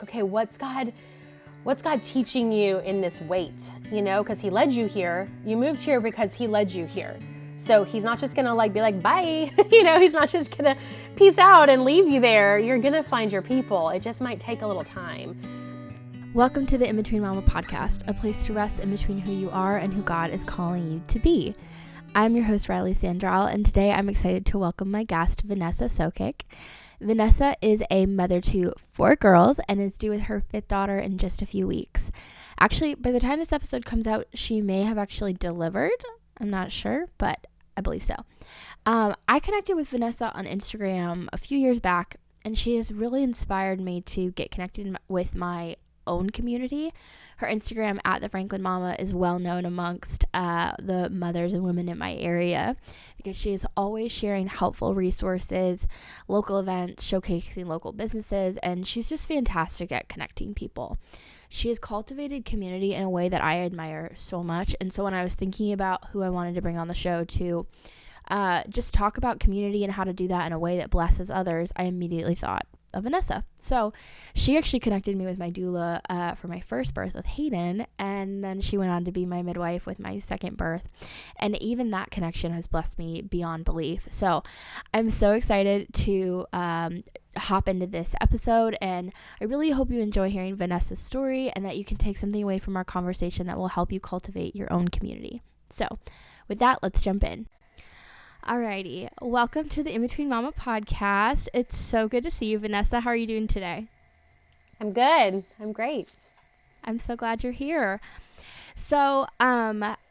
okay, what's God teaching you in this wait? You know, because he led you here. You moved here because he led you here. So he's not just gonna be like, bye. You know, he's not just gonna peace out and leave you there. You're gonna find your people. It just might take a little time. Welcome to the In Between Mama podcast, a place to rest in between who you are and who God is calling you to be. I'm your host, Riley Sandral, and today I'm excited to welcome my guest, Vanessa Sokic. Vanessa is a mother to 4 girls and is due with her 5th daughter in just a few weeks. Actually, by the time this episode comes out, she may have actually delivered. I'm not sure, but I believe so. I connected with Vanessa on Instagram a few years back, and she has really inspired me to get connected with my own community. Her Instagram at the Franklin Mama is well known amongst the mothers and women in my area because she is always sharing helpful resources, local events, showcasing local businesses, and she's just fantastic at connecting people. She has cultivated community in a way that I admire so much. And so when I was thinking about who I wanted to bring on the show to just talk about community and how to do that in a way that blesses others, I immediately thought of Vanessa. So she actually connected me with my doula for my first birth with Hayden, and then she went on to be my midwife with my second birth, and even that connection has blessed me beyond belief. So I'm so excited to hop into this episode, and I really hope you enjoy hearing Vanessa's story and that you can take something away from our conversation that will help you cultivate your own community. So with that, let's jump in. Alrighty, welcome to the In Between Mama podcast. It's so good to see you, Vanessa. How are you doing today? I'm good. I'm great. I'm so glad you're here. So,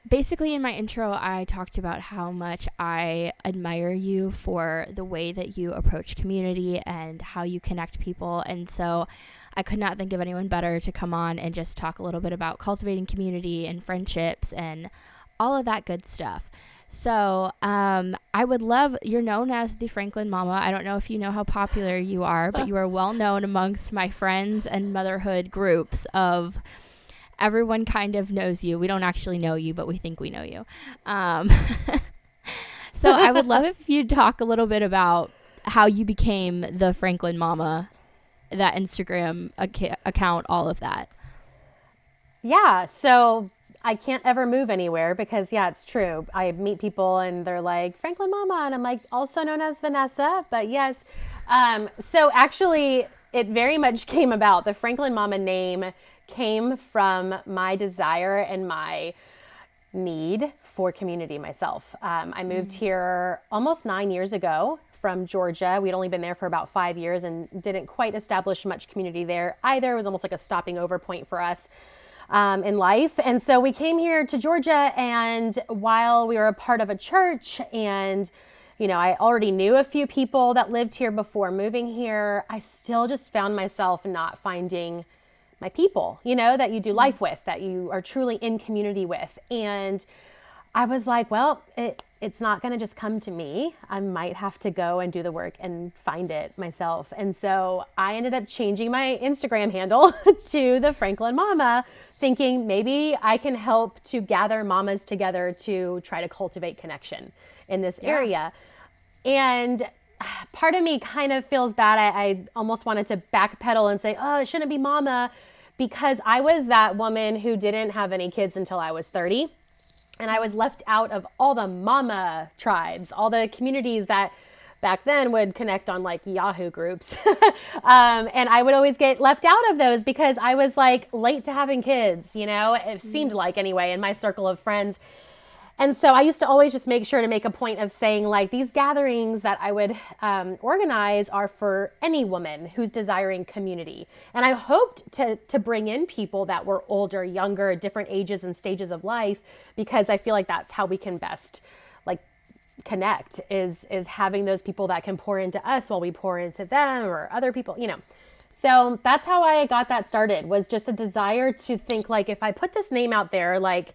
basically in my intro, I talked about how much I admire you for the way that you approach community and how you connect people. And so I could not think of anyone better to come on and just talk a little bit about cultivating community and friendships and all of that good stuff. So I would love, you're known as the Franklin Mama. I don't know if you know how popular you are, but you are well known amongst my friends and motherhood groups of everyone kind of knows you. We don't actually know you, but we think we know you. So I would love if you'd talk a little bit about how you became the Franklin Mama, that Instagram account, all of that. Yeah, so I can't ever move anywhere because, yeah, it's true. I meet people and they're like, Franklin Mama, and I'm like, also known as Vanessa, but yes. So actually, it very much came about. The Franklin Mama name came from my desire and my need for community myself. I moved here almost 9 years ago from Georgia. We'd only been there for about 5 years and didn't quite establish much community there either. It was almost like a stopping over point for us in life. And so we came here to Georgia, and while we were a part of a church and, you know, I already knew a few people that lived here before moving here, I still just found myself not finding my people, you know, that you do life with, that you are truly in community with. And I was like, well, it's not going to just come to me. I might have to go and do the work and find it myself. And so I ended up changing my Instagram handle to the Franklin Mama, thinking maybe I can help to gather mamas together to try to cultivate connection in this area. And part of me kind of feels bad. I almost wanted to backpedal and say, oh, it shouldn't be mama, because I was that woman who didn't have any kids until I was 30. And I was left out of all the mama tribes, all the communities that back then would connect on like Yahoo groups. And I would always get left out of those because I was like late to having kids, you know, it seemed like anyway in my circle of friends. And so I used to always just make sure to make a point of saying like these gatherings that I would organize are for any woman who's desiring community. And I hoped to bring in people that were older, younger, different ages and stages of life, because I feel like that's how we can best like connect is having those people that can pour into us while we pour into them or other people, you know. So that's how I got that started, was just a desire to think like, if I put this name out there, like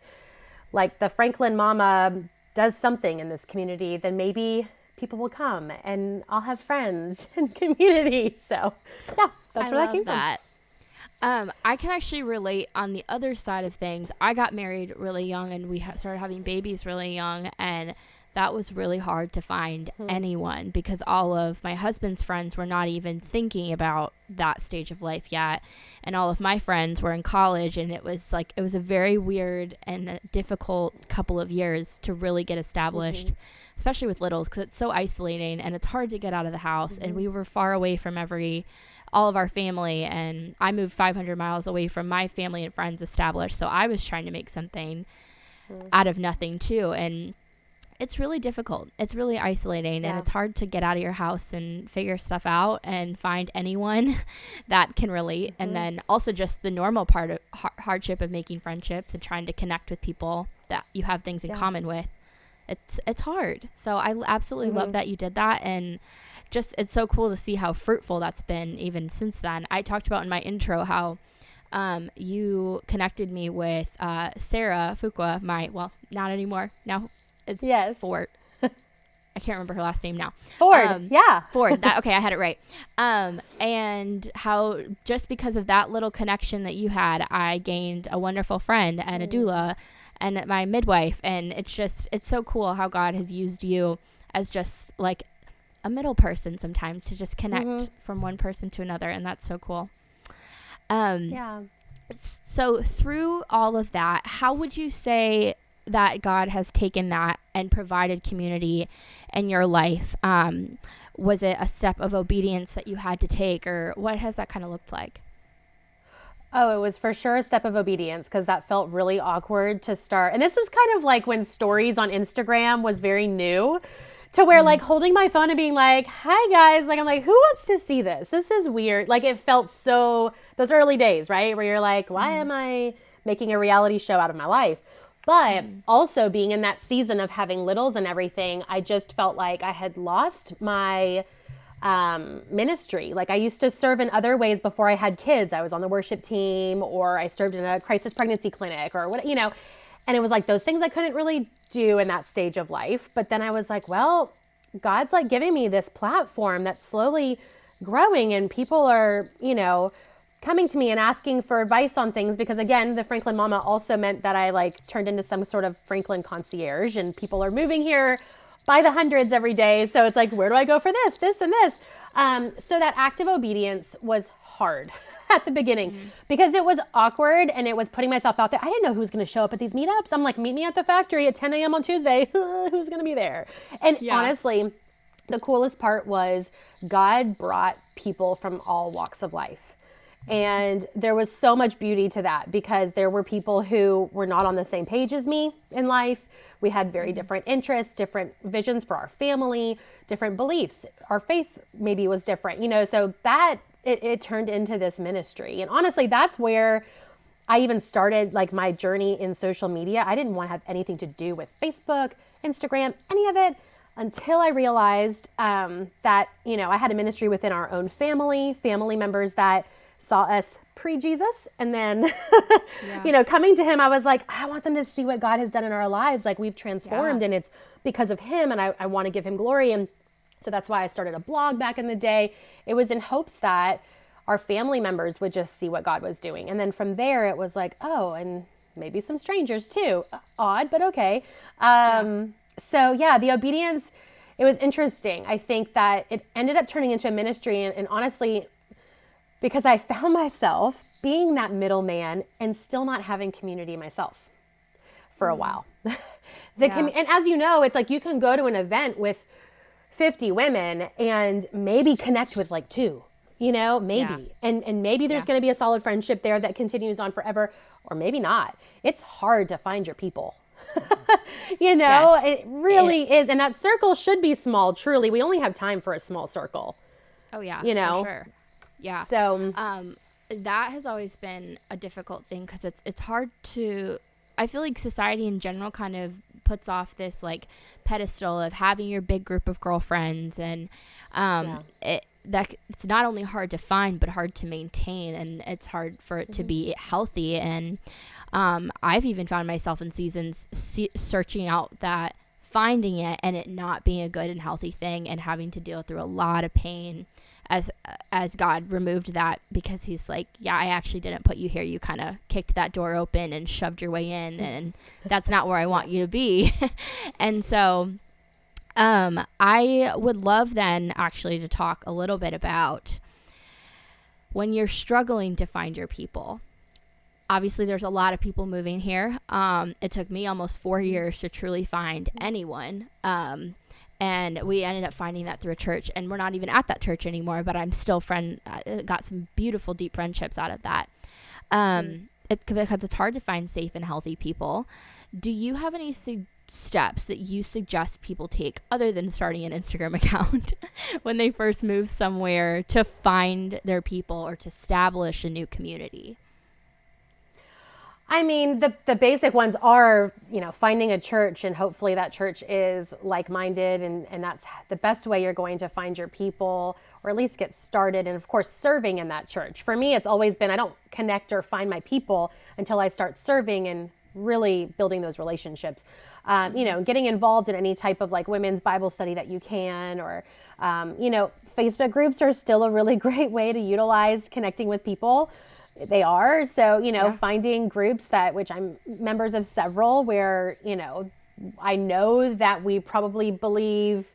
the Franklin Mama does something in this community, then maybe people will come and I'll have friends and community. So yeah, that's where that came from. I can actually relate on the other side of things. I got married really young and we started having babies really young, and that was really hard to find anyone, because all of my husband's friends were not even thinking about that stage of life yet. And all of my friends were in college, and it was a very weird and difficult couple of years to really get established, especially with littles, because it's so isolating and it's hard to get out of the house. And we were far away from all of our family, and I moved 500 miles away from my family and friends established. So I was trying to make something out of nothing too. And it's really difficult. It's really isolating, and it's hard to get out of your house and figure stuff out and find anyone that can relate. And then also just the normal part of hardship of making friendships and trying to connect with people that you have things in common with. It's hard. So I absolutely love that you did that. And just, it's so cool to see how fruitful that's been even since then. I talked about in my intro how you connected me with Sarah Fuqua, not anymore. Now it's Ford. I can't remember her last name now. Ford. Ford. Okay, I had it right. And how just because of that little connection that you had, I gained a wonderful friend and a doula and my midwife. And it's so cool how God has used you as just like a middle person sometimes to just connect from one person to another. And that's so cool. So through all of that, how would you say that God has taken that and provided community in your life? Was it a step of obedience that you had to take, or what has that kind of looked like? Oh, it was for sure a step of obedience, because that felt really awkward to start. And this was kind of like when stories on Instagram was very new, to where like holding my phone and being like, hi guys, like I'm like, who wants to see this? This is weird. Like it felt so, those early days, right? Where you're like, why am I making a reality show out of my life? But also being in that season of having littles and everything, I just felt like I had lost my ministry. Like I used to serve in other ways before I had kids. I was on the worship team, or I served in a crisis pregnancy clinic, or what, and it was like those things I couldn't really do in that stage of life. But then I was like, well, God's like giving me this platform that's slowly growing, and people are, coming to me and asking for advice on things, because again, the Franklin Mama also meant that I like turned into some sort of Franklin concierge, and people are moving here by the hundreds every day. So it's like, where do I go for this, and this? So that act of obedience was hard at the beginning because it was awkward, and it was putting myself out there. I didn't know who was going to show up at these meetups. I'm like, meet me at the factory at 10 a.m. on Tuesday. Who's going to be there? And honestly, the coolest part was God brought people from all walks of life. And there was so much beauty to that, because there were people who were not on the same page as me in life. We had very different interests, different visions for our family, different beliefs. Our faith maybe was different, so that it turned into this ministry. And honestly, that's where I even started like my journey in social media. I didn't want to have anything to do with Facebook, Instagram, any of it, until I realized that, I had a ministry within our own family members that saw us pre-Jesus. And then, coming to him, I was like, I want them to see what God has done in our lives. Like we've transformed and it's because of him. And I want to give him glory. And so that's why I started a blog back in the day. It was in hopes that our family members would just see what God was doing. And then from there, it was like, oh, and maybe some strangers too. Odd, but okay. So the obedience, it was interesting. I think that it ended up turning into a ministry. And honestly, because I found myself being that middleman and still not having community myself for a while. And as you know, it's like you can go to an event with 50 women and maybe connect with like 2, maybe. And maybe there's going to be a solid friendship there that continues on forever, or maybe not. It's hard to find your people. It really is. And that circle should be small, truly. We only have time for a small circle. Oh, yeah, for sure. Yeah. So that has always been a difficult thing, because it's hard to, I feel like society in general kind of puts off this like pedestal of having your big group of girlfriends, and it's not only hard to find but hard to maintain, and it's hard for it to be healthy. And I've even found myself in seasons searching out that, finding it and it not being a good and healthy thing, and having to deal through a lot of pain as God removed that, because he's like, I actually didn't put you here. You kind of kicked that door open and shoved your way in, and that's not where I want you to be. And so I would love then actually to talk a little bit about when you're struggling to find your people. Obviously, there's a lot of people moving here. It took me almost 4 years to truly find anyone. And we ended up finding that through a church, and we're not even at that church anymore, but I'm still got some beautiful, deep friendships out of that. Because it's hard to find safe and healthy people. Do you have any steps that you suggest people take other than starting an Instagram account when they first move somewhere to find their people or to establish a new community? I mean, the basic ones are, finding a church, and hopefully that church is like-minded, and that's the best way you're going to find your people, or at least get started. And of course, serving in that church. For me, it's always been, I don't connect or find my people until I start serving and really building those relationships. Getting involved in any type of like women's Bible study that you can, or, Facebook groups are still a really great way to utilize connecting with people. They are. So, finding groups which I'm members of several, where, I know that we probably believe,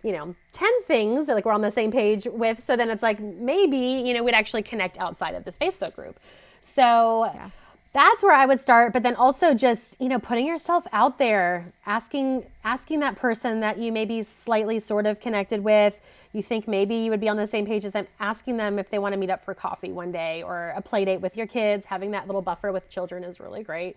10 things that like we're on the same page with. So then it's like, maybe, we'd actually connect outside of this Facebook group. So that's where I would start. But then also just, putting yourself out there, asking that person that you may be slightly sort of connected with, you think maybe you would be on the same page as them, asking them if they want to meet up for coffee one day or a play date with your kids. Having that little buffer with children is really great.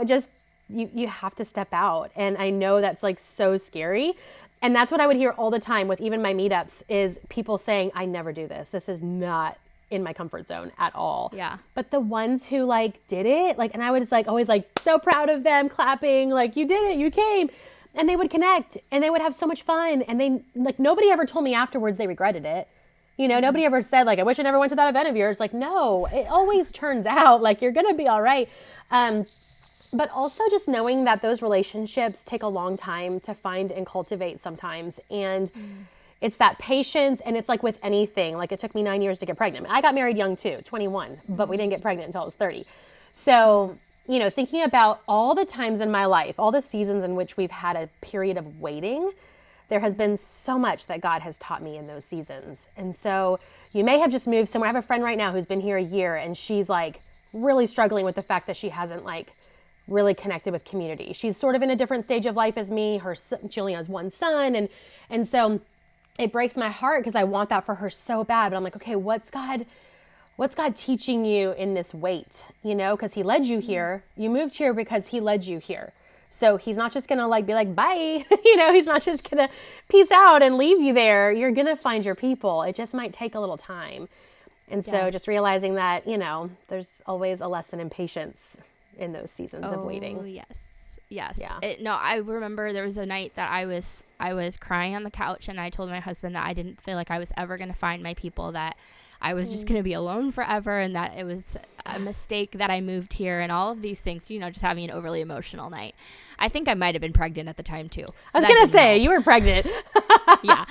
Just you have to step out. And I know that's like so scary. And that's what I would hear all the time with even my meetups is people saying, I never do this. This is not in my comfort zone at all. Yeah. But the ones who like did it, like, and I was like always like so proud of them, clapping, like, you did it, you came. And they would connect and they would have so much fun. And they like, nobody ever told me afterwards they regretted it. Nobody ever said like, I wish I never went to that event of yours. Like, no, it always turns out like you're going to be all right. But also just knowing that those relationships take a long time to find and cultivate sometimes. And it's that patience. And it's like with anything, like it took me 9 years to get pregnant. I got married young too, 21, but we didn't get pregnant until I was 30. So, thinking about all the times in my life, all the seasons in which we've had a period of waiting, there has been so much that God has taught me in those seasons. And so you may have just moved somewhere. I have a friend right now who's been here a year, and she's like really struggling with the fact that she hasn't like really connected with community. She's sort of in a different stage of life as me. She only has one son. And so it breaks my heart because I want that for her so bad. But I'm like, okay, what's God teaching you in this wait? Because he led you here. You moved here because he led you here. So he's not just going to like be like, bye. He's not just going to peace out and leave you there. You're going to find your people. It just might take a little time. And so just realizing that, there's always a lesson in patience in those seasons of waiting. Oh, yes. Yes. Yeah. I remember there was a night that I was crying on the couch, and I told my husband that I didn't feel like I was ever going to find my people, that I was just going to be alone forever, and that it was a mistake that I moved here, and all of these things, just having an overly emotional night. I think I might have been pregnant at the time too. So I was going to say, you were pregnant. Yeah.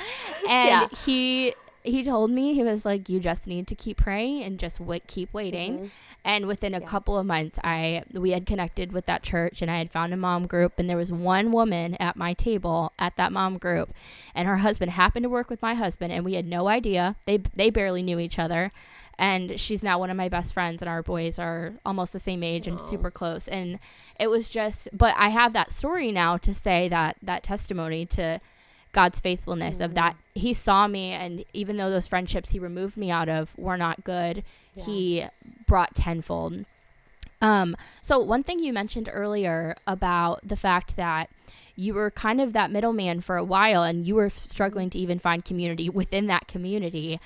And he told me, he was like, you just need to keep praying and just keep waiting. Mm-hmm. And within a couple of months, we had connected with that church, and I had found a mom group, and there was one woman at my table at that mom group, and her husband happened to work with my husband, and we had no idea. They barely knew each other. And she's now one of my best friends, and our boys are almost the same age and super close. And it was but I have that story now to say that testimony to God's faithfulness of that. He saw me, and even though those friendships he removed me out of were not good, he brought tenfold. So one thing you mentioned earlier about the fact that you were kind of that middleman for a while, and you were struggling to even find community within that community.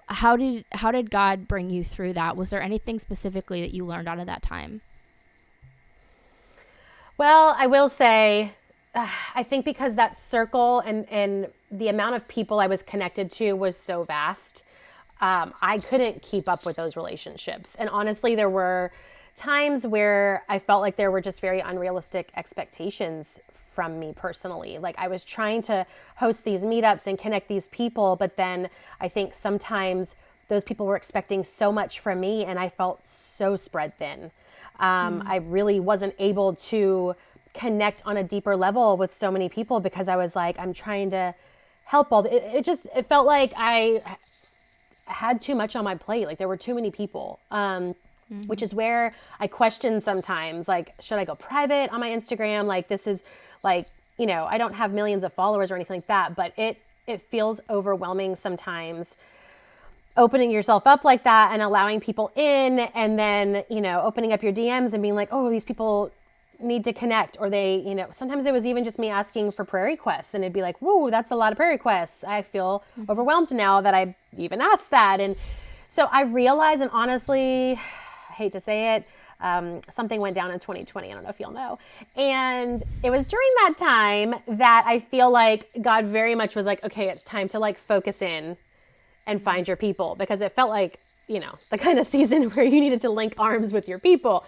How did God bring you through that? Was there anything specifically that you learned out of that time? Well, I will say, I think because that circle and the amount of people I was connected to was so vast, I couldn't keep up with those relationships. And honestly, there were times where I felt like there were just very unrealistic expectations from me personally. Like I was trying to host these meetups and connect these people, but then I think sometimes those people were expecting so much from me, and I felt so spread thin. I really wasn't able to connect on a deeper level with so many people because I was like, I'm trying to help it felt like I had too much on my plate. Like there were too many people, which is where I question sometimes, like, should I go private on my Instagram? Like, this is like, I don't have millions of followers or anything like that, but it feels overwhelming sometimes opening yourself up like that and allowing people in, and then, opening up your DMs and being like, oh, these people need to connect, or they, sometimes it was even just me asking for prayer requests, and it'd be like, whoa, that's a lot of prayer requests. I feel overwhelmed now that I even asked that. And so I realized, and honestly, I hate to say it, something went down in 2020. I don't know if you'll know. And it was during that time that I feel like God very much was like, okay, it's time to like focus in and find your people, because it felt like, the kind of season where you needed to link arms with your people.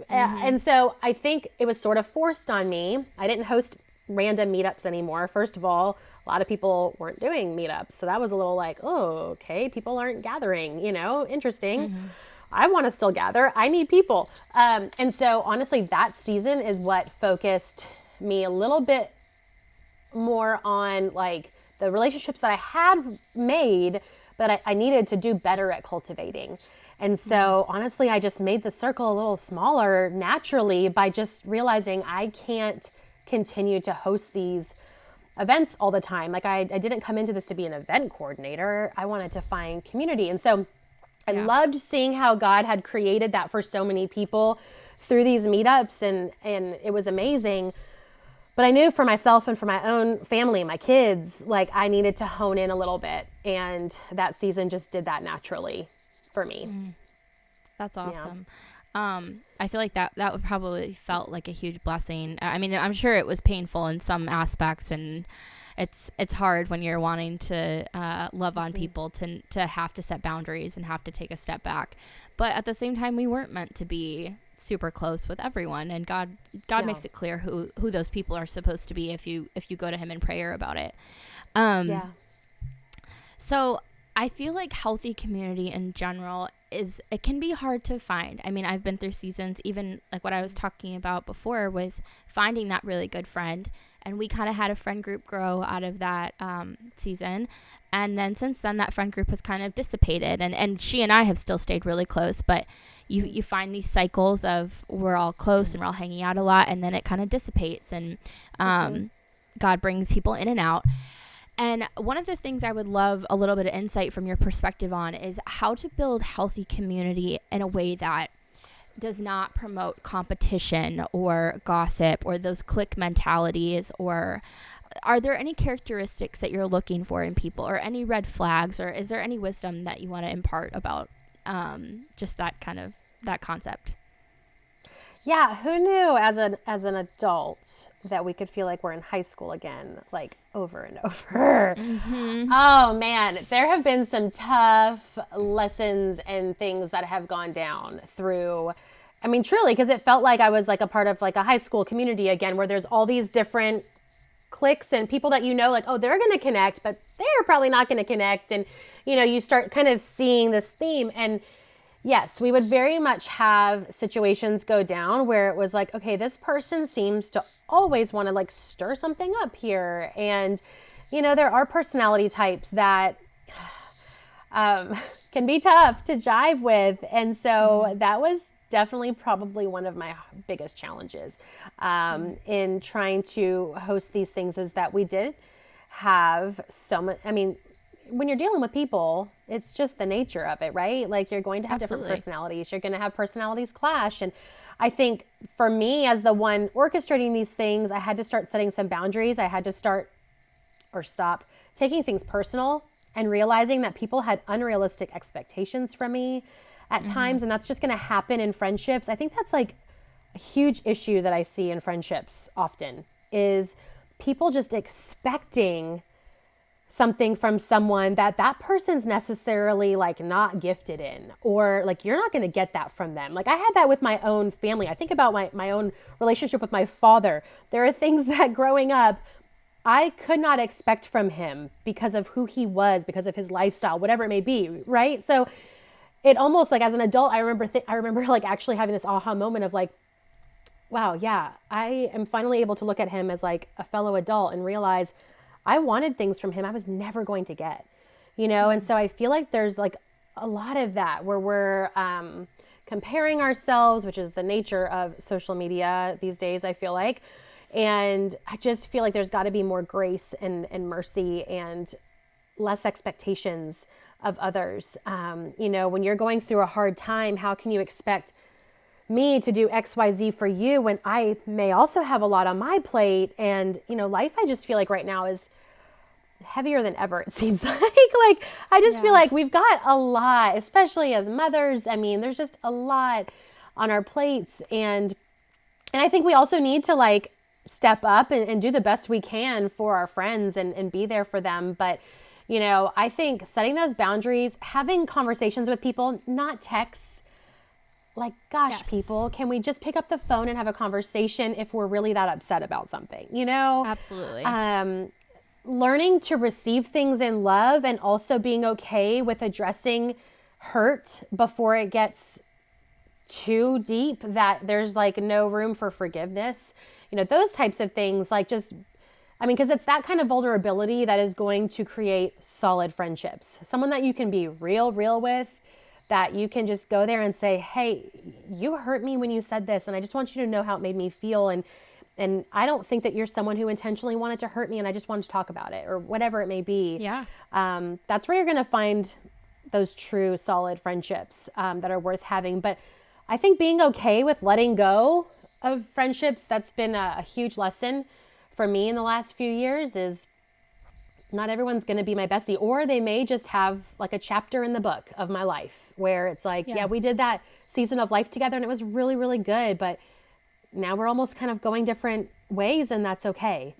And so I think it was sort of forced on me. I didn't host random meetups anymore. First of all, a lot of people weren't doing meetups. So that was a little like, oh, okay, people aren't gathering, interesting. I want to still gather. I need people. And so honestly, that season is what focused me a little bit more on like the relationships that I had made, but I needed to do better at cultivating. And so honestly, I just made the circle a little smaller naturally by just realizing I can't continue to host these events all the time. Like I didn't come into this to be an event coordinator. I wanted to find community. And so I loved seeing how God had created that for so many people through these meetups, and it was amazing. But I knew for myself and for my own family, my kids, like I needed to hone in a little bit. And that season just did that naturally for me. That's awesome. I feel like that would probably felt like a huge blessing. I mean, I'm sure it was painful in some aspects, and it's hard when you're wanting to love on people to have to set boundaries and have to take a step back. But at the same time, we weren't meant to be super close with everyone, and God makes it clear who those people are supposed to be if you go to him in prayer about it. So I feel like healthy community in general it can be hard to find. I mean, I've been through seasons, even like what I was talking about before with finding that really good friend. And we kind of had a friend group grow out of that season. And then since then, that friend group has kind of dissipated. And she and I have still stayed really close. But you find these cycles of we're all close and we're all hanging out a lot. And then it kind of dissipates. And God brings people in and out. And one of the things I would love a little bit of insight from your perspective on is how to build healthy community in a way that does not promote competition or gossip or those clique mentalities. Or are there any characteristics that you're looking for in people, or any red flags, or is there any wisdom that you want to impart about just that concept? Yeah, who knew as an adult that we could feel like we're in high school again, like over and over. Oh man, there have been some tough lessons and things that have gone down through, I mean, truly, because it felt like I was like a part of like a high school community again, where there's all these different cliques and people that like, oh, they're going to connect, but they're probably not going to connect. And, you start kind of seeing this theme. And yes, we would very much have situations go down where it was like, okay, this person seems to always want to like stir something up here. And, there are personality types that can be tough to jive with. And so that was definitely probably one of my biggest challenges in trying to host these things, is that we did have so much, I mean, when you're dealing with people, it's just the nature of it, right? Like you're going to have different personalities. You're going to have personalities clash. And I think for me, as the one orchestrating these things, I had to start setting some boundaries. I had to stop taking things personal and realizing that people had unrealistic expectations from me at times. And that's just going to happen in friendships. I think that's like a huge issue that I see in friendships often, is people just expecting something from someone that person's necessarily like not gifted in, or like you're not going to get that from them. Like I had that with my own family. I think about my own relationship with my father. There are things that growing up I could not expect from him because of who he was, because of his lifestyle, whatever it may be, right? So it almost like as an adult, I remember like actually having this aha moment of like, wow, yeah, I am finally able to look at him as like a fellow adult and realize I wanted things from him I was never going to get, you know? And so I feel like there's like a lot of that where we're comparing ourselves, which is the nature of social media these days, I feel like. And I just feel like there's got to be more grace and mercy and less expectations of others. You know, when you're going through a hard time, how can you expect me to do XYZ for you when I may also have a lot on my plate? And, you know, life, I just feel like right now is heavier than ever, it seems like. Like, I just feel like we've got a lot, especially as mothers. I mean, there's just a lot on our plates. And I think we also need to like step up and do the best we can for our friends and be there for them. But, you know, I think setting those boundaries, having conversations with people, not texts, like, gosh, Yes. people, can we just pick up the phone and have a conversation if we're really that upset about something, you know? Absolutely. Learning to receive things in love and also being okay with addressing hurt before it gets too deep that there's like no room for forgiveness. You know, those types of things, like just, I mean, because it's that kind of vulnerability that is going to create solid friendships. Someone that you can be real with, that you can just go there and say, hey, you hurt me when you said this, and I just want you to know how it made me feel. And I don't think that you're someone who intentionally wanted to hurt me, and I just wanted to talk about it, or whatever it may be. Yeah. That's where you're going to find those true, solid friendships that are worth having. But I think being okay with letting go of friendships, that's been a huge lesson for me in the last few years. Is not everyone's going to be my bestie, or they may just have like a chapter in the book of my life where it's like, yeah, we did that season of life together and it was really, really good, but now we're almost kind of going different ways, and that's okay.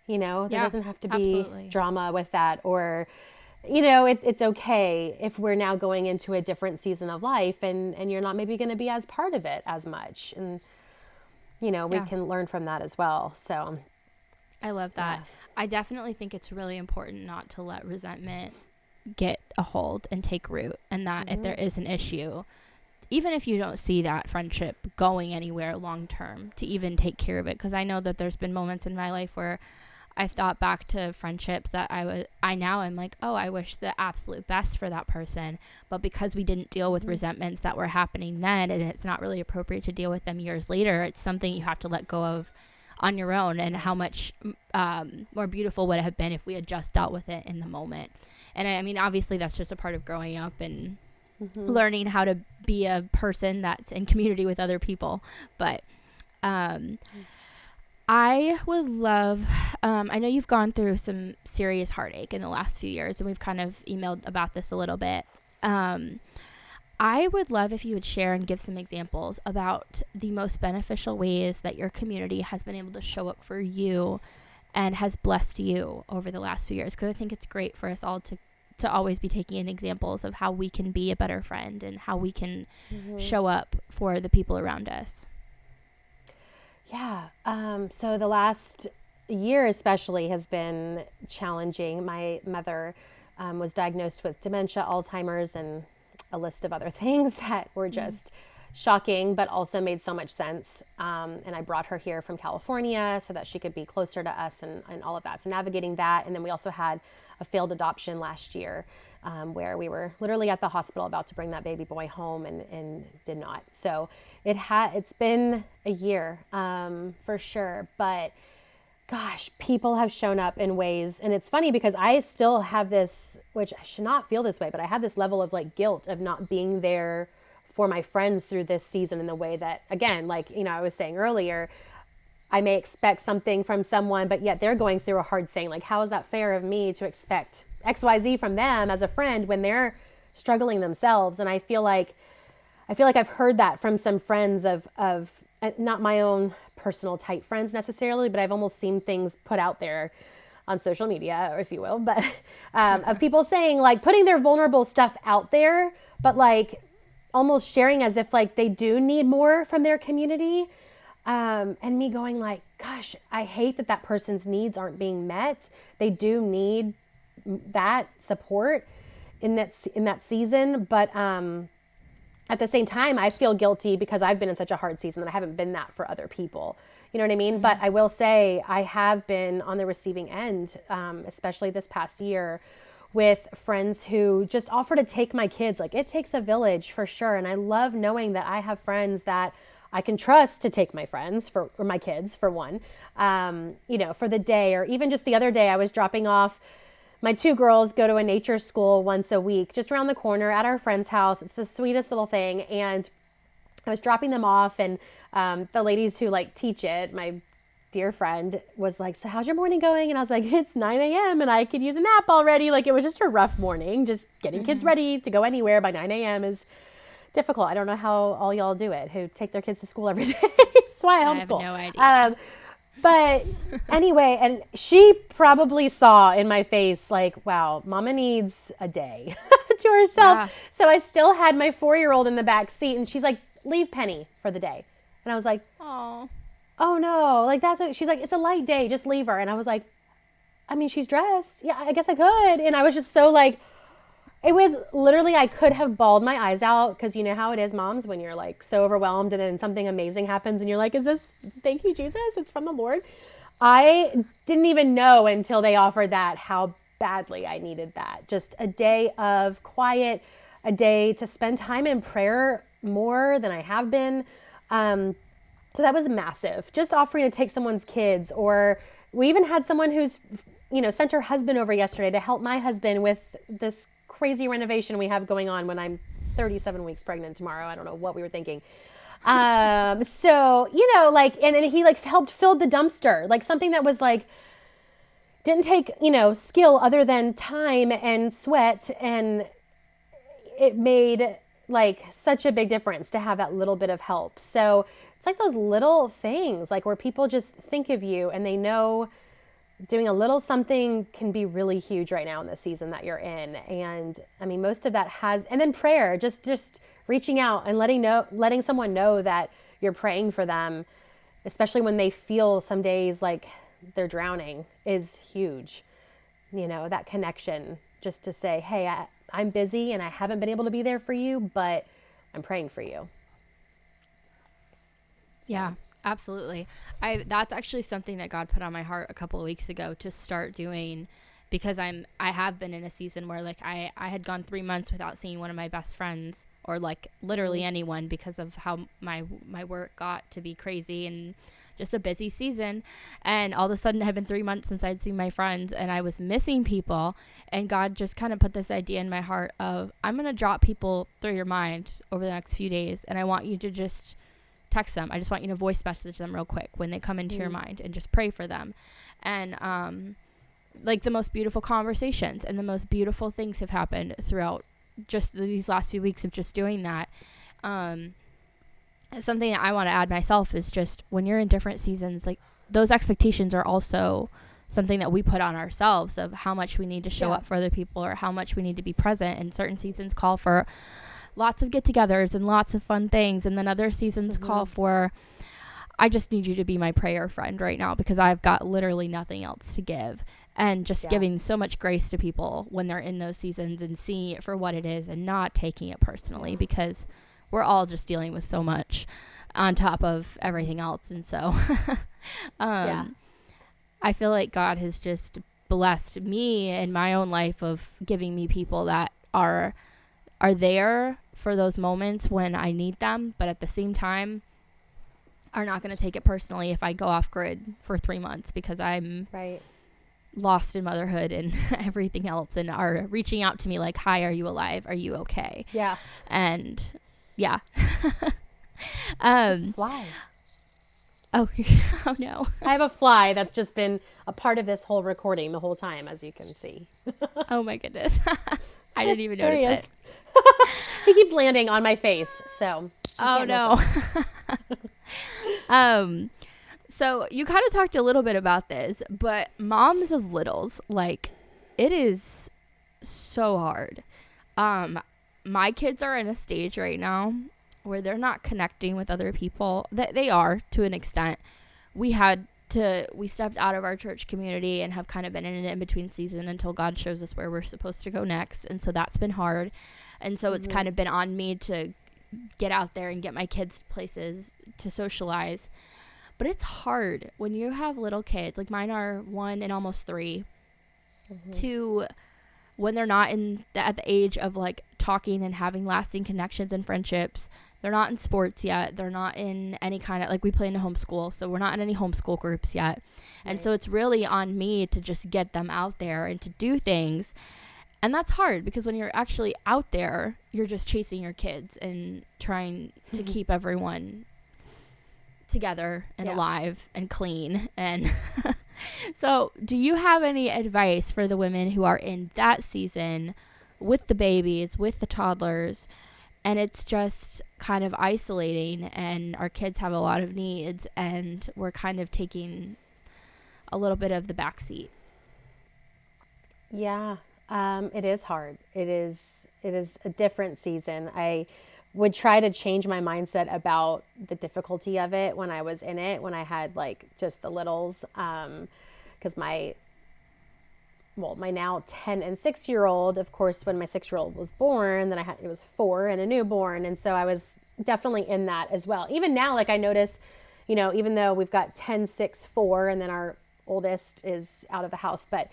You know, there doesn't have to be drama with that, or, you know, it's okay if we're now going into a different season of life and you're not maybe going to be as part of it as much. And, you know, we can learn from that as well. So I love that. I definitely think it's really important not to let resentment get a hold and take root, and that if there is an issue, even if you don't see that friendship going anywhere long term, to even take care of it. Because I know that there's been moments in my life where I've thought back to friendships that I now am like, oh, I wish the absolute best for that person, but because we didn't deal with resentments that were happening then, and it's not really appropriate to deal with them years later, it's something you have to let go of on your own. And how much more beautiful would it have been if we had just dealt with it in the moment. And I mean, obviously that's just a part of growing up and learning how to be a person that's in community with other people. But I would love, I know you've gone through some serious heartache in the last few years, and we've kind of emailed about this a little bit. I would love if you would share and give some examples about the most beneficial ways that your community has been able to show up for you and has blessed you over the last few years. Because I think it's great for us all to always be taking in examples of how we can be a better friend and how we can show up for the people around us. Yeah. So the last year especially has been challenging. My mother was diagnosed with dementia, Alzheimer's, and a list of other things that were just shocking, but also made so much sense. And I brought her here from California so that she could be closer to us and all of that. So navigating that. And then we also had a failed adoption last year where we were literally at the hospital about to bring that baby boy home and did not. So it's been a year for sure. But gosh, people have shown up in ways. And it's funny because I still have this, which I should not feel this way, but I have this level of like guilt of not being there for my friends through this season in the way that, again, like, you know, I was saying earlier, I may expect something from someone, but yet they're going through a hard thing. Like, how is that fair of me to expect XYZ from them as a friend when they're struggling themselves? And I feel like I've heard that from some friends of not my own personal tight friends necessarily, but I've almost seen things put out there on social media, or if you will, but of people saying, like, putting their vulnerable stuff out there, but like almost sharing as if like they do need more from their community. And me going like, gosh, I hate that person's needs aren't being met. They do need that support in that season. But at the same time, I feel guilty because I've been in such a hard season that I haven't been that for other people. You know what I mean? But I will say I have been on the receiving end, especially this past year, with friends who just offer to take my kids. Like, it takes a village for sure. And I love knowing that I have friends that I can trust to take my friends or my kids for one, for the day. Or even just the other day, I was dropping off my 2 girls go to a nature school once a week, just around the corner at our friend's house. It's the sweetest little thing. And I was dropping them off, and the ladies who teach it, my dear friend, was like, "So how's your morning going?" And I was like, "It's 9 a.m. and I could use a nap already." It was just a rough morning. Just getting kids ready to go anywhere by 9 a.m. is difficult. I don't know how all y'all do it, who take their kids to school every day. That's why I homeschool. I have no idea. But anyway, and she probably saw in my face, wow, mama needs a day to herself. Yeah. So I still had my 4-year-old in the back seat, and she's like, "Leave Penny for the day." And I was like, oh no, that's what she's like, "It's a light day, just leave her." And I was like, I mean, she's dressed. Yeah, I guess I could. And I was just so it was literally, I could have bawled my eyes out, because you know how it is, moms, when you're so overwhelmed and then something amazing happens and you're like, "Is this, thank you, Jesus, it's from the Lord." I didn't even know until they offered that how badly I needed that. Just a day of quiet, a day to spend time in prayer more than I have been. So that was massive. Just offering to take someone's kids, or we even had someone who's, sent her husband over yesterday to help my husband with this crazy renovation we have going on when I'm 37 weeks pregnant tomorrow. I don't know what we were thinking. So, and then he helped fill the dumpster, something that was didn't take, skill other than time and sweat. And it made such a big difference to have that little bit of help. So it's those little things, where people just think of you and they know doing a little something can be really huge right now in the season that you're in. And I mean, most of that and then prayer, just reaching out and letting someone know that you're praying for them, especially when they feel some days like they're drowning, is huge. That connection, just to say, "Hey, I'm busy and I haven't been able to be there for you, but I'm praying for you." Yeah, absolutely. That's actually something that God put on my heart a couple of weeks ago to start doing, because I have been in a season where I had gone 3 months without seeing one of my best friends, or literally anyone, because of how my work got to be crazy and just a busy season. And all of a sudden it had been 3 months since I'd seen my friends, and I was missing people. And God just kind of put this idea in my heart of, I'm going to drop people through your mind over the next few days, and I want you to just text them. I just want you to voice message them real quick when they come into your mind, and just pray for them. And the most beautiful conversations and the most beautiful things have happened throughout just these last few weeks of just doing that. Something that I want to add myself is just, when you're in different seasons, those expectations are also something that we put on ourselves, of how much we need to show up for other people, or how much we need to be present. And certain seasons call for lots of get-togethers and lots of fun things, and then other seasons call for, I just need you to be my prayer friend right now, because I've got literally nothing else to give. And just giving so much grace to people when they're in those seasons, and seeing it for what it is and not taking it personally, because we're all just dealing with so much on top of everything else. And so I feel like God has just blessed me in my own life of giving me people that are there for those moments when I need them, but at the same time are not going to take it personally if I go off grid for 3 months, because I'm lost in motherhood and everything else, and are reaching out to me like, "Hi, are you alive? Are you okay?" Yeah. And yeah. Fly. Oh, oh no. I have a fly that's just been a part of this whole recording the whole time, as you can see. Oh my goodness. I didn't even notice it. He keeps landing on my face, so. Oh no. So you kind of talked a little bit about this, but moms of littles, it is so hard. My kids are in a stage right now where they're not connecting with other people. They are, to an extent. We stepped out of our church community and have kind of been in an in-between season until God shows us where we're supposed to go next. And so that's been hard. And so it's kind of been on me to get out there and get my kids places to socialize. But it's hard when you have little kids, like mine are 1 and almost 3, to when they're not at the age of like talking and having lasting connections and friendships. They're not in sports yet. They're not in any kind of, like, we play in a homeschool, so we're not in any homeschool groups yet. And so it's really on me to just get them out there and to do things. And that's hard because when you're actually out there, you're just chasing your kids and trying to keep everyone together and alive and clean. And so do you have any advice for the women who are in that season with the babies, with the toddlers, and it's just kind of isolating and our kids have a lot of needs and we're kind of taking a little bit of the back seat? Yeah, it is hard. It is a different season. I would try to change my mindset about the difficulty of it when I was in it, when I had like just the littles, because my now 10 and 6-year-old, of course, when my 6-year-old was born, then it was 4 and a newborn. And so I was definitely in that as well. Even now, like I notice, even though we've got 10, 6, 4, and then our oldest is out of the house, but,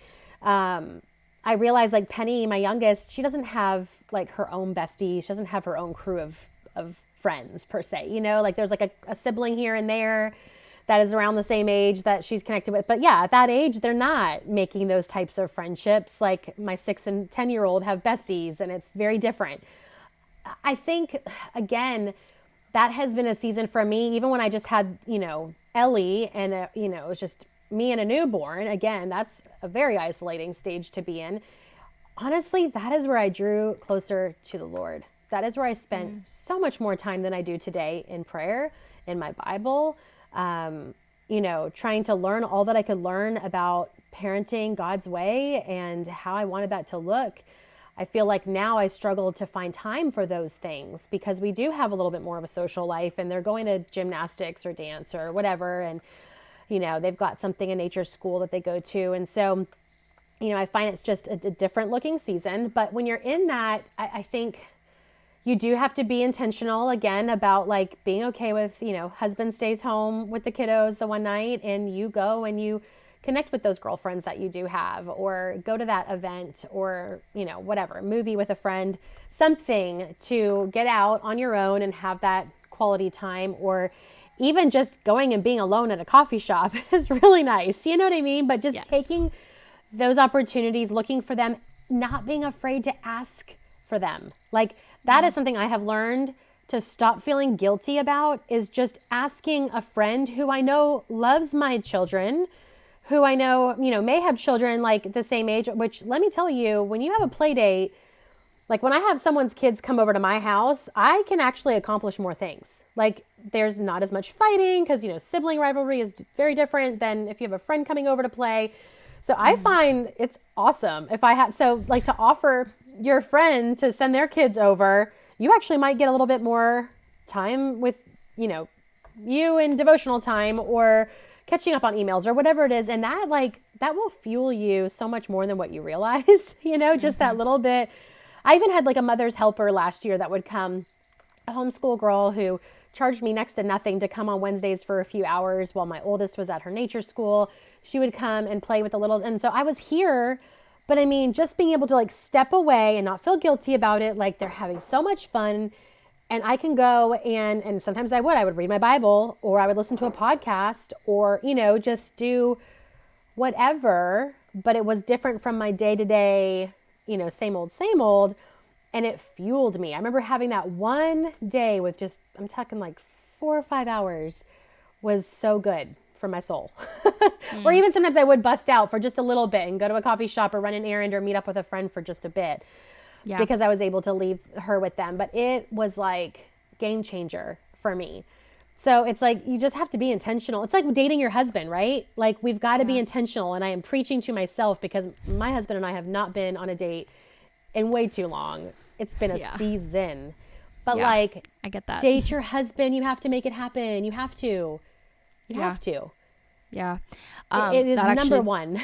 I realized like Penny, my youngest, she doesn't have like her own bestie. She doesn't have her own crew of friends per se, like there's like a sibling here and there that is around the same age that she's connected with. But yeah, at that age, they're not making those types of friendships. Like my 6 and 10-year-old have besties and it's very different. I think, again, that has been a season for me, even when I just had, Ellie and, it was just me and a newborn. Again, that's a very isolating stage to be in. Honestly, that is where I drew closer to the Lord. That is where I spent so much more time than I do today in prayer, in my Bible, trying to learn all that I could learn about parenting God's way and how I wanted that to look. I feel like now I struggle to find time for those things because we do have a little bit more of a social life and they're going to gymnastics or dance or whatever. And they've got something in nature school that they go to. And so, I find it's just a different looking season. But when you're in that, I think you do have to be intentional again about like being okay with, husband stays home with the kiddos the one night and you go and you connect with those girlfriends that you do have, or go to that event, or, whatever, movie with a friend, something to get out on your own and have that quality time. Or even just going and being alone at a coffee shop is really nice. You know what I mean? But just taking those opportunities, looking for them, not being afraid to ask for them. Like that is something I have learned to stop feeling guilty about, is just asking a friend who I know loves my children, who I know, may have children like the same age, which let me tell you, when you have a play date, like when I have someone's kids come over to my house, I can actually accomplish more things. Like there's not as much fighting because, sibling rivalry is very different than if you have a friend coming over to play. So I find it's awesome if I have, so like to offer your friend to send their kids over, you actually might get a little bit more time with, you in devotional time or catching up on emails or whatever it is. And that will fuel you so much more than what you realize, just that little bit. I even had like a mother's helper last year that would come, a homeschool girl who charged me next to nothing to come on Wednesdays for a few hours while my oldest was at her nature school. She would come and play with the littles. And so I was here, but I mean, just being able to like step away and not feel guilty about it. Like they're having so much fun and I can go and sometimes I would read my Bible, or I would listen to a podcast, or, just do whatever, but it was different from my day-to-day, same old. And it fueled me. I remember having that one day with just, I'm talking like 4 or 5 hours, was so good for my soul. Or even sometimes I would bust out for just a little bit and go to a coffee shop or run an errand or meet up with a friend for just a bit. Yeah. Because I was able to leave her with them. But it was like game changer for me. So it's like, you just have to be intentional. It's like dating your husband, right? Like we've got to be intentional. And I am preaching to myself because my husband and I have not been on a date in way too long. It's been a season. But like, I get that. Date your husband. You have to make it happen. You have to. You have to. Yeah. It is number one.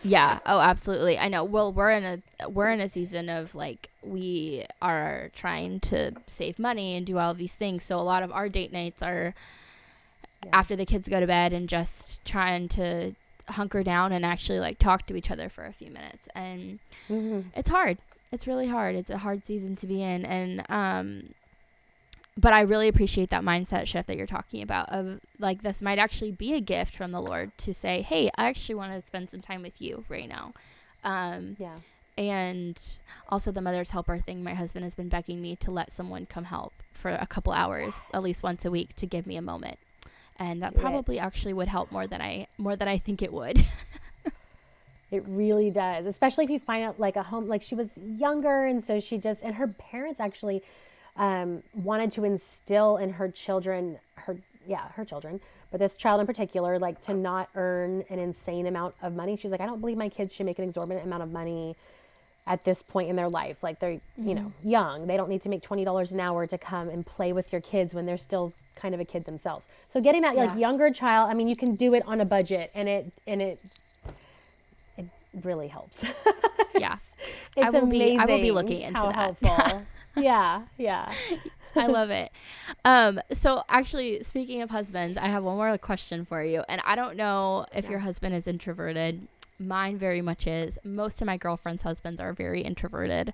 Yeah. Oh, absolutely. I know. Well, we're in a season of like, we are trying to save money and do all of these things. So a lot of our date nights are after the kids go to bed and just trying to hunker down and actually like talk to each other for a few minutes. And it's hard. It's really hard. It's a hard season to be in. And but I really appreciate that mindset shift that you're talking about, of like, this might actually be a gift from the Lord to say, hey, I actually want to spend some time with you right now. And also the mother's helper thing. My husband has been begging me to let someone come help for a couple hours, at least once a week, to give me a moment. And that probably actually would help more than I think it would. It really does, especially if you find out like a home, like she was younger, and so she just, and her parents actually wanted to instill in her children, but this child in particular, like to not earn an insane amount of money. She's like, I don't believe my kids should make an exorbitant amount of money at this point in their life. Like they're, you know, young. They don't need to make $20 an hour to come and play with your kids when they're still kind of a kid themselves. So getting that like younger child, I mean, you can do it on a budget, and it really helps. It's I will amazing. I will be looking into how that. Helpful. Yeah. I love it. So actually, speaking of husbands, I have one more question for you. And I don't know if your husband is introverted. Mine very much is. Most of my girlfriends' husbands are very introverted.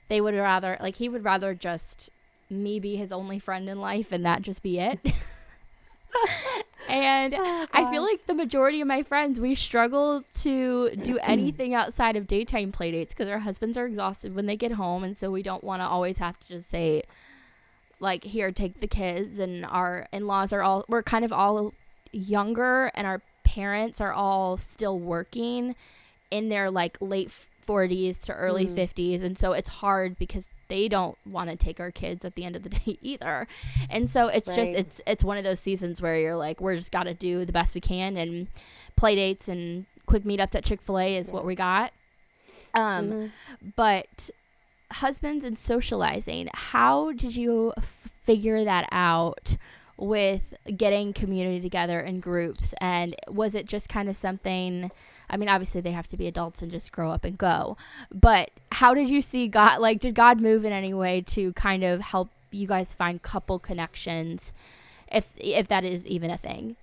They would rather, like, he would rather just me be his only friend in life and that just be it. And I feel like the majority of my friends, we struggle to do anything outside of daytime play dates because our husbands are exhausted when they get home. And so we don't want to always have to just say, like, here, take the kids. And our in-laws we're kind of all younger, and our parents are all still working in their like late 40s to early 50s. And so it's hard because they don't want to take our kids at the end of the day either. And so it's just, it's one of those seasons where you're like, we're just got to do the best we can, and play dates and quick meetups at Chick-fil-A is what we got. But husbands and socializing, how did you figure that out with getting community together in groups? And was it just kind of something, I mean, obviously they have to be adults and just grow up and go, but how did you see God, like, did God move in any way to kind of help you guys find couple connections, if that is even a thing?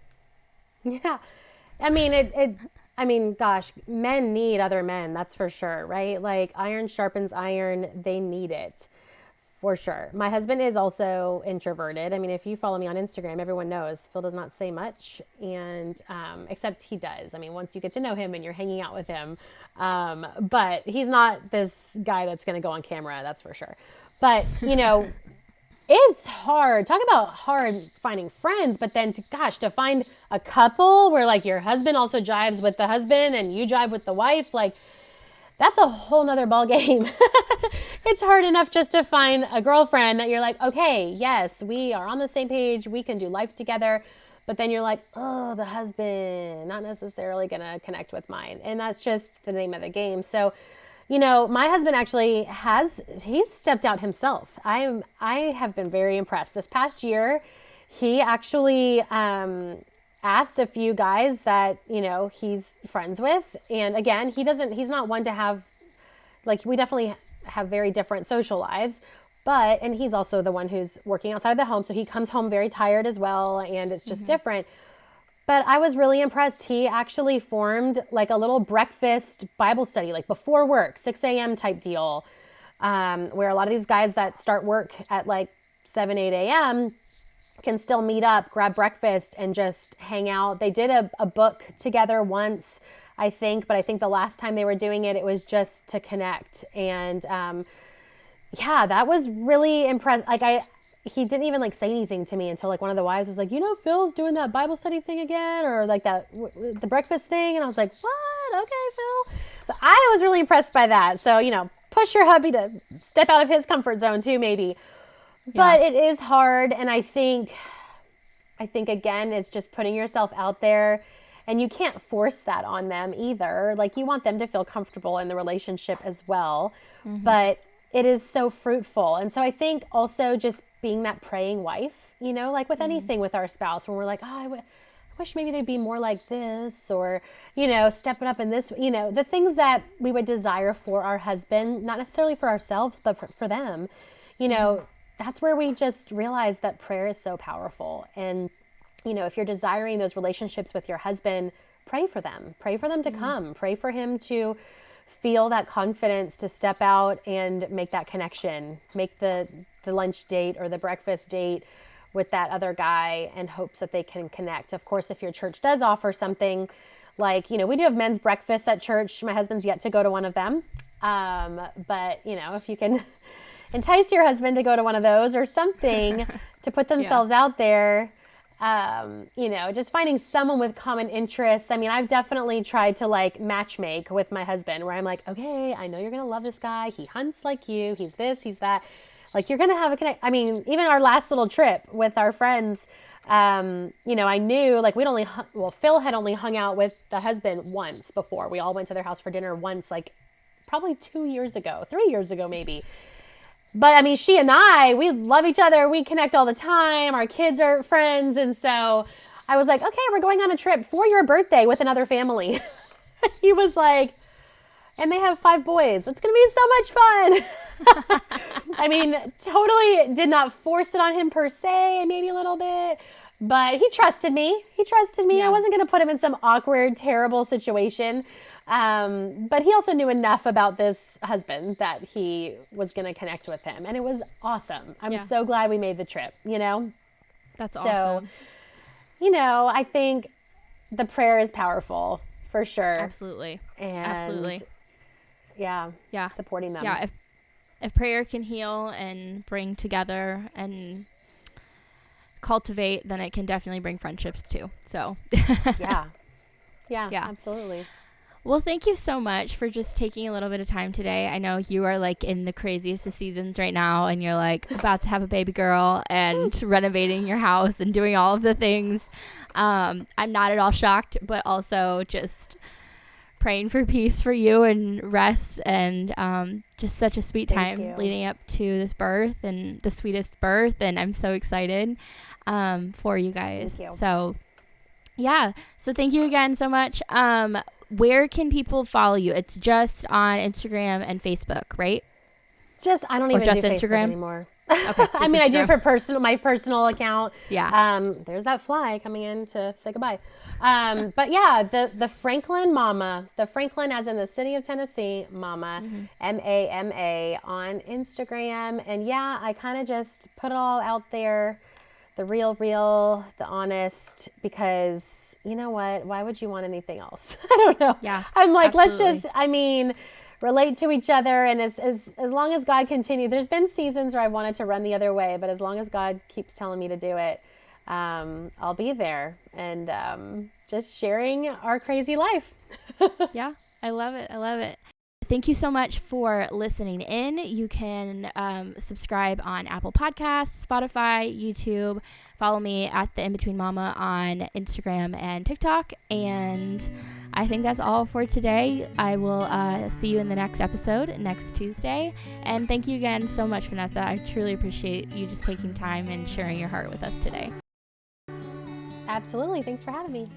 Yeah. I mean, gosh, men need other men. That's for sure. Right. Like iron sharpens iron. They need it. For sure. My husband is also introverted. I mean, if you follow me on Instagram, everyone knows Phil does not say much, and except he does. I mean, once you get to know him and you're hanging out with him, but he's not this guy that's going to go on camera. That's for sure. But you know, it's hard. Talk about hard finding friends, but then to find a couple where like your husband also jives with the husband and you jive with the wife, like that's a whole nother ball game. It's hard enough just to find a girlfriend that you're like, okay, yes, we are on the same page. We can do life together. But then you're like, oh, the husband, not necessarily going to connect with mine. And that's just the name of the game. So, you know, my husband actually he's stepped out himself. I have been very impressed. This past year, he actually asked a few guys that, you know, he's friends with. And again, he's not one to have, like, we definitely have very different social lives, and he's also the one who's working outside of the home. So he comes home very tired as well. And it's just different. But I was really impressed. He actually formed like a little breakfast Bible study, like before work, 6 a.m. type deal, where a lot of these guys that start work at like 7, 8 a.m. can still meet up, grab breakfast, and just hang out. They did a book together once, I think, but I think the last time they were doing it, it was just to connect. And that was really impressive. Like he didn't even like say anything to me until like one of the wives was like, you know, Phil's doing that Bible study thing again, or like the breakfast thing. And I was like, what? Okay, Phil. So I was really impressed by that. So, you know, push your hubby to step out of his comfort zone too, maybe. But it is hard. And I think again, it's just putting yourself out there, and you can't force that on them either. Like you want them to feel comfortable in the relationship as well, but it is so fruitful. And so I think also just being that praying wife, you know, like with anything with our spouse, when we're like, oh, wish maybe they'd be more like this, or, step it up in this, the things that we would desire for our husband, not necessarily for ourselves, but for them, that's where we just realize that prayer is so powerful. And, if you're desiring those relationships with your husband, pray for them to come, pray for him to feel that confidence to step out and make that connection, make the lunch date or the breakfast date with that other guy in hopes that they can connect. Of course, if your church does offer something like, we do have men's breakfasts at church. My husband's yet to go to one of them. But, if you can entice your husband to go to one of those or something to put themselves out there, just finding someone with common interests. I mean, I've definitely tried to match make with my husband where I'm like, okay, I know you're going to love this guy. He hunts like you. He's this, he's that. You're going to have a connect. I mean, even our last little trip with our friends, I knew Phil had only hung out with the husband once before. We all went to their house for dinner once, probably 3 years ago, maybe. But I mean, she and I, we love each other. We connect all the time. Our kids are friends. And so I was like, okay, we're going on a trip for your birthday with another family. He was like, and they have 5 boys. It's going to be so much fun. I mean, totally did not force it on him per se, maybe a little bit, but he trusted me. Yeah. I wasn't going to put him in some awkward, terrible situation. But he also knew enough about this husband that he was going to connect with him. And it was awesome. I'm so glad we made the trip, That's awesome. So, I think the prayer is powerful for sure. Absolutely. And absolutely. Yeah. Supporting them. Yeah. If prayer can heal and bring together and cultivate, then it can definitely bring friendships too. So Yeah, absolutely. Well, thank you so much for just taking a little bit of time today. I know you are in the craziest of seasons right now, and you're about to have a baby girl and renovating your house and doing all of the things. I'm not at all shocked, but also just praying for peace for you and rest, and just such a sweet time leading up to this birth, and the sweetest birth, and I'm so excited for you guys. Thank you. So thank you again so much. Where can people follow you? It's just on Instagram and Facebook, right? I don't even do Facebook anymore. Okay, I mean, Instagram. I do for my personal account. Yeah. There's that fly coming in to say goodbye. But yeah, the Franklin Mama, the Franklin as in the city of Tennessee, Mama, MAMA on Instagram. And yeah, I kind of just put it all out there. The real, the honest, because you know what? Why would you want anything else? I don't know. Yeah. I'm like, absolutely. let's just, relate to each other. And as long as God continues, there's been seasons where I wanted to run the other way, but as long as God keeps telling me to do it, I'll be there and just sharing our crazy life. Yeah, I love it. Thank you so much for listening in. You can subscribe on Apple Podcasts, Spotify, YouTube. Follow me at the In Between Mama on Instagram and TikTok. And I think that's all for today. I will see you in the next episode next Tuesday. And thank you again so much, Vanessa. I truly appreciate you just taking time and sharing your heart with us today. Absolutely. Thanks for having me.